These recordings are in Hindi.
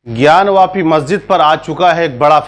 ज्ञानवापी मस्जिद पर आ चुका है एक बड़ा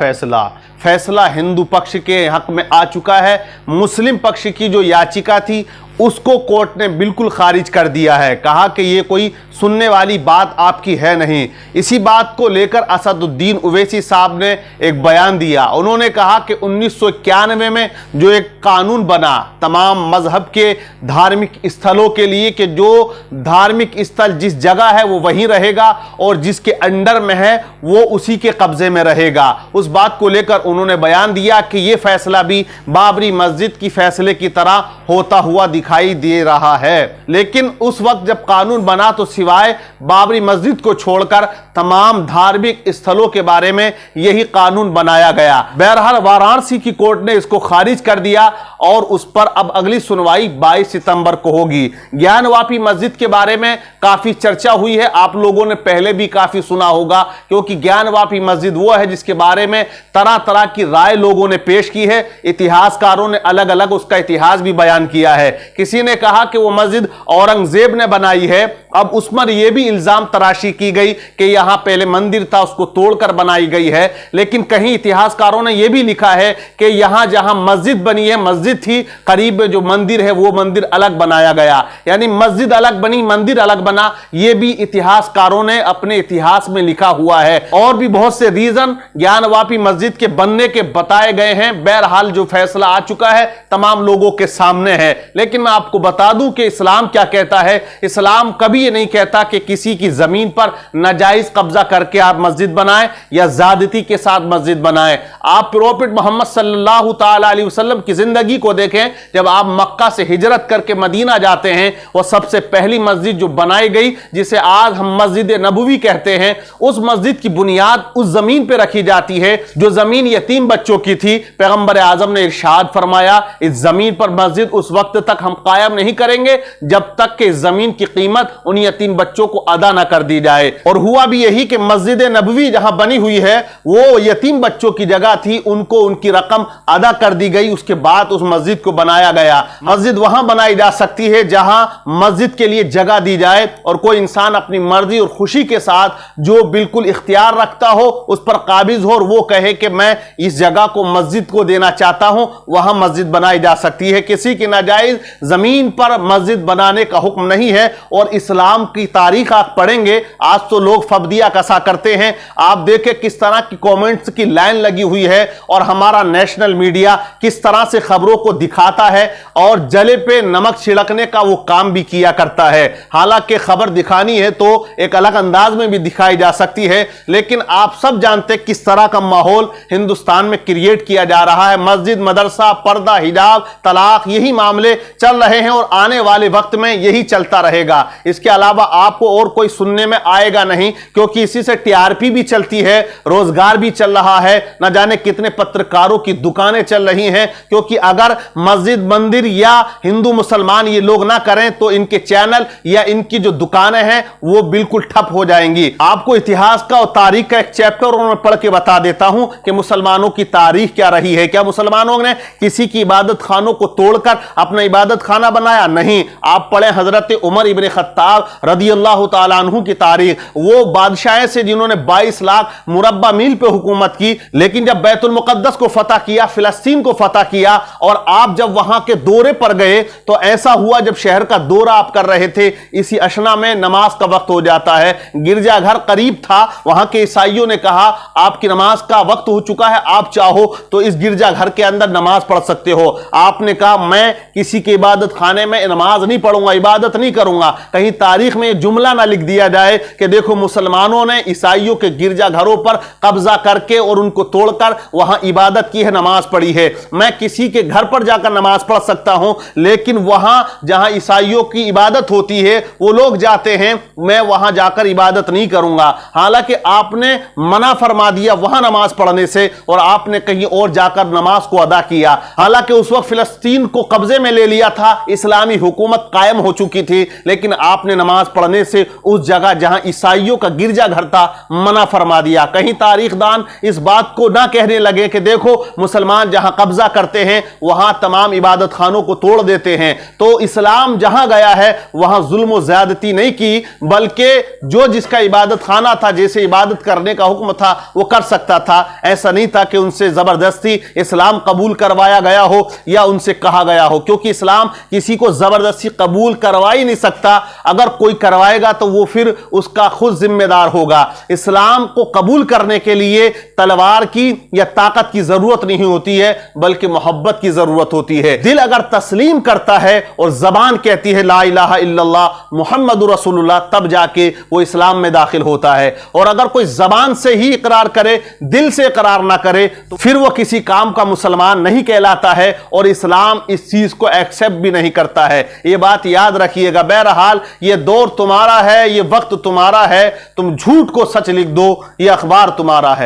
फैसला हिंदू पक्ष के हक में आ चुका है। मुस्लिम पक्ष की जो याचिका थी उसको कोर्ट ने बिल्कुल खारिज कर दिया है। कहा कि ये कोई सुनने वाली बात आपकी है नहीं। इसी बात को लेकर असदुद्दीन ओवैसी साहब ने एक बयान दिया। उन्होंने कहा कि 1991 में जो एक कानून बना तमाम मजहब के धार्मिक स्थलों के लिए कि जो धार्मिक स्थल जिस जगह है वो वहीं रहेगा और जिसके अंडर में है वो उसी के कब्जे में रहेगा, उस बात को लेकर उन्होंने बयान दिया कि ये फैसला भी बाबरी मस्जिद की फैसले की तरह होता हुआ दिखाई दे रहा है। लेकिन उस वक्त जब कानून बना तो सिवाय बाबरी मस्जिद को छोड़कर तमाम धार्मिक स्थलों के बारे में यही कानून बनाया गया। बहरहाल वाराणसी की कोर्ट ने इसको खारिज कर दिया और उस पर अब अगली सुनवाई 22 सितंबर को होगी। ज्ञानवापी मस्जिद के बारे में काफी चर्चा हुई है, आप लोगों ने पहले भी काफी सुना होगा, क्योंकि ज्ञानवापी मस्जिद वो है जिसके बारे में तरह तरह की राय लोगों ने पेश की है। इतिहासकारों ने अलग अलग उसका इतिहास भी बयान किया है। किसी ने कहा कि वो मस्जिद औरंगजेब ने बनाई है। अब उस पर यह भी इल्जाम तराशी की गई कि यहां पहले मंदिर था उसको तोड़कर बनाई गई है। लेकिन कहीं इतिहासकारों ने यह भी लिखा है कि यहां जहां मस्जिद बनी है, मस्जिद थी, करीब में जो मंदिर है वो मंदिर अलग बनाया गया, यानी मस्जिद अलग बनी मंदिर अलग बना। यह भी इतिहासकारों ने अपने इतिहास में लिखा हुआ है। और भी बहुत से रीजन ज्ञानवापी मस्जिद के बनने के बताए गए हैं। बहरहाल जो फैसला आ चुका है तमाम लोगों के सामने है। लेकिन मैं आपको बता दूं कि इस्लाम क्या कहता है। इस्लाम कभी ये नहीं कहता कि किसी की जमीन पर नाजायज कब्जा करके आप मस्जिद बनाएं या ज्यादती के साथ मस्जिद बनाएं। आप प्रॉफेट मोहम्मद सल्लल्लाहु ताला अलैहि वसल्लम की जिंदगी को देखें। जब आप मक्का से हिजरत करके मदीना जाते हैं, वो सबसे पहली मस्जिद जो बनाई गई जिसे आज हम मस्जिद नबवी कहते हैं, उस मस्जिद की बुनियाद उस जमीन पर रखी जाती है जो जमीन यतीम बच्चों की थी। पैगंबर आजम ने इरशाद फरमाया, इस जमीन पर मस्जिद उस वक्त तक हम कायम नहीं करेंगे जब तक कि जमीन की कीमत उन यतीम बच्चों को अदा ना कर दी जाए। और हुआ भी यही कि मस्जिद नबवी जहां बनी हुई है वो यतीम बच्चों की जगह थी, उनको उनकी रकम अदा कर दी गई। उसके बाद उस मस्जिद को बनाया गया। मस्जिद वहां बनाई जा सकती है जहां मस्जिद के लिए जगह दी जाए और कोई इंसान अपनी मर्जी और खुशी के साथ जो बिल्कुल इख्तियार रखता हो, उस पर काबिज हो और वो कहे कि मैं इस जगह को मस्जिद को देना चाहता हूं, वहां मस्जिद बनाई जा सकती है। किसी की नाजायज जमीन पर मस्जिद बनाने का हुक्म नहीं है। और इस्लाम की तारीख आप पढ़ेंगे, आज तो लोग फबदिया कसा करते हैं। आप देखें किस तरह की कमेंट्स की लाइन लगी हुई है और हमारा नेशनल मीडिया किस तरह से खबरों को दिखाता है और जले पे नमक छिड़कने का वो काम भी किया करता है। हालांकि खबर दिखानी है तो एक अलग अंदाज में भी दिखाई जा सकती है। लेकिन आप सब जानते हैं किस तरह का माहौल हिंदुस्तान में क्रिएट किया जा रहा है। मस्जिद, मदरसा, पर्दा, हिजाब, तलाक, यही मामले चल रहे हैं और आने वाले वक्त में यही चलता रहेगा। इसके अलावा आपको और कोई सुनने में आएगा नहीं, क्योंकि इसी से टीआरपी भी चलती है, रोजगार भी चल रहा है, न जाने कितने पत्रकारों की दुकानें चल रही हैं। क्योंकि अगर मस्जिद, मंदिर या हिंदू मुसलमान ये लोग ना करें तो इनके चैनल या इनकी जो दुकानें हैं वो बिल्कुल ठप हो जाएंगी। आपको इतिहास का और तारीख का एक चैप्टर मैं पढ़ के बता देता हूं कि मुसलमानों की तारीख क्या रही है। क्या मुसलमानों ने किसी की इबादत खानों को तोड़कर अपना इबादत खाना बनाया? नहीं। आप पढ़े हजरत उमर इब्ने खत्ताब रदियल्लाहु ताला अन्हु की तारीख, वो बादशाह से जिन्होंने 22 लाख मुरब्बा मील पे हुकूमत की। लेकिन जब बैतुल मुकद्दस को फतह किया, फिलिस्तीन को फतह किया और आप जब वहां के दौरे पर गए तो ऐसा हुआ, जब शहर का दौरा आप कर रहे थे, इसी अशना में नमाज का वक्त हो जाता है। गिरजाघर करीब था, वहां के ईसाइयों ने कहा आपकी नमाज का वक्त हो चुका है, आप चाहो तो इस गिरजाघर के अंदर नमाज पढ़ सकते हो। आपने कहा मैं किसी के इबादत खाने में नमाज नहीं पढ़ूंगा, इबादत नहीं करूंगा। कहीं तारीख में जुमला ना लिख दिया जाए कि देखो मुसलमानों ने ईसाइयों के गिरजाघरों पर कब्जा करके और उनको तोड़कर वहां इबादत की है, नमाज पढ़ी है। मैं किसी के घर पर जाकर नमाज पढ़ सकता हूं, लेकिन वहां जहां ईसाइयों की इबादत होती है वो लोग जाते हैं, मैं वहां जाकर इबादत नहीं करूंगा। हालांकि आपने मना फरमा दिया वहां नमाज पढ़ने से और आपने कहीं और जाकर नमाज को अदा किया। हालांकि उस वक्त फिलिस्तीन को कब्जे में ले लिया था, इस्लामी हुकूमत कायम हो चुकी थी, लेकिन आपने में नमाज पढ़ने से उस जगह जहां ईसाइयों का गिरजाघर था मना फरमा दिया। कहीं तारीखदान इस बात को ना कहने लगे कि देखो मुसलमान जहां कब्जा करते हैं वहां तमाम इबादत खानों को तोड़ देते हैं। तो इस्लाम जहां गया है वहां जुल्म और ज्यादती नहीं की, बल्कि जो जिसका इबादत खाना था, जैसे इबादत करने का हुक्म था वो कर सकता था। ऐसा नहीं था कि उनसे जबरदस्ती इस्लाम कबूल करवाया गया हो या उनसे कहा गया हो, क्योंकि इस्लाम किसी को जबरदस्ती कबूल करवा ही नहीं सकता। अगर कोई करवाएगा तो वो फिर उसका खुद जिम्मेदार होगा। इस्लाम को कबूल करने के लिए तलवार की या ताकत की जरूरत नहीं होती है, बल्कि मोहब्बत की जरूरत होती है। दिल अगर तस्लीम करता है और जबान कहती है ला इलाहा इल्लल्लाह मुहम्मदुर रसूलुल्लाह, तब जाके वो इस्लाम में दाखिल होता है। और अगर कोई जबान से ही इकरार करे, दिल से इकरार ना करे, तो फिर वो किसी काम का मुसलमान नहीं कहलाता है और इस्लाम इस चीज को एक्सेप्ट भी नहीं करता है। ये बात याद रखिएगा। बहरहाल ये दौर तुम्हारा है, ये वक्त तुम्हारा है, तुम झूठ को सच लिख दो, ये अखबार तुम्हारा है।